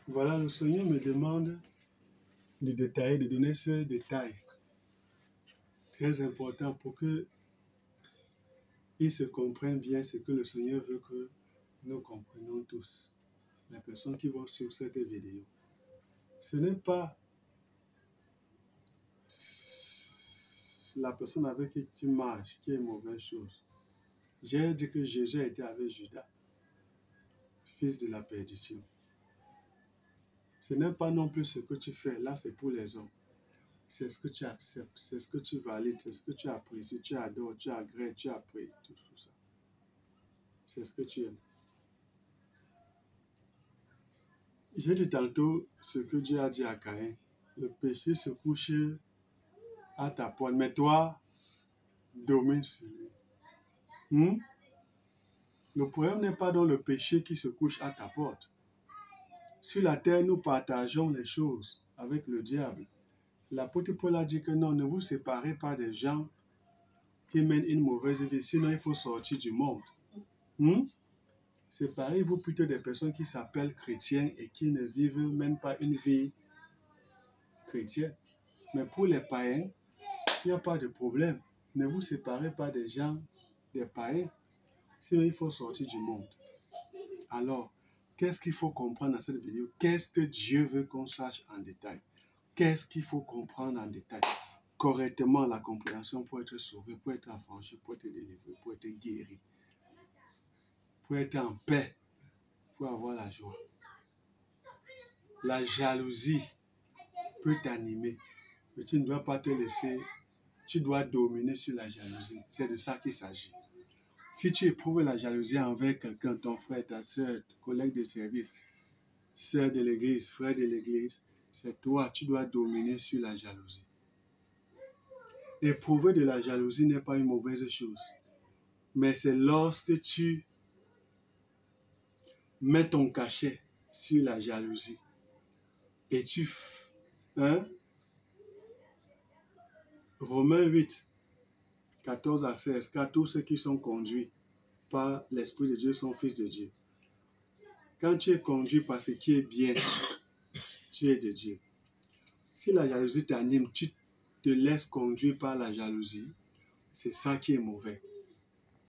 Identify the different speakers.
Speaker 1: Voilà, le Seigneur me demande de détailler, de donner ce détail très important pour que il se comprenne bien ce que le Seigneur veut que nous comprenions tous. Les personnes qui vont sur cette vidéo. Ce n'est pas la personne avec qui tu marches qui est une mauvaise chose. J'ai dit que Jésus était avec Judas, fils de la perdition. Ce n'est pas non plus ce que tu fais, là c'est pour les hommes. C'est ce que tu acceptes, c'est ce que tu valides, c'est ce que tu apprécies, tu adores, tu agrées, tu apprécies, tout ça. C'est ce que tu aimes. J'ai dit tantôt ce que Dieu a dit à Caïn. Le péché se couche à ta porte, mais toi, domine sur lui. Le problème n'est pas dans le péché qui se couche à ta porte. Sur la terre, nous partageons les choses avec le diable. L'apôtre Paul a dit que non, ne vous séparez pas des gens qui mènent une mauvaise vie, sinon il faut sortir du monde. Séparez-vous plutôt des personnes qui s'appellent chrétiens et qui ne vivent même pas une vie chrétienne. Mais pour les païens, il n'y a pas de problème. Ne vous séparez pas des gens, des païens, sinon il faut sortir du monde. Alors, qu'est-ce qu'il faut comprendre dans cette vidéo? Qu'est-ce que Dieu veut qu'on sache en détail? Qu'est-ce qu'il faut comprendre en détail? Correctement, la compréhension pour être sauvé, pour être affranchi, pour être délivré, pour être guéri, pour être en paix, pour avoir la joie. La jalousie peut t'animer, mais tu ne dois pas te laisser, tu dois dominer sur la jalousie. C'est de ça qu'il s'agit. Si tu éprouves la jalousie envers quelqu'un, ton frère, ta soeur, collègue de service, sœur de l'église, frère de l'église, c'est toi, tu dois dominer sur la jalousie. Éprouver de la jalousie n'est pas une mauvaise chose, mais c'est lorsque tu mets ton cachet sur la jalousie et tu... Romains 8, 14 à 16, car tous ceux qui sont conduits par l'Esprit de Dieu sont fils de Dieu. Quand tu es conduit par ce qui est bien, tu es de Dieu. Si la jalousie t'anime, tu te laisses conduire par la jalousie, c'est ça qui est mauvais.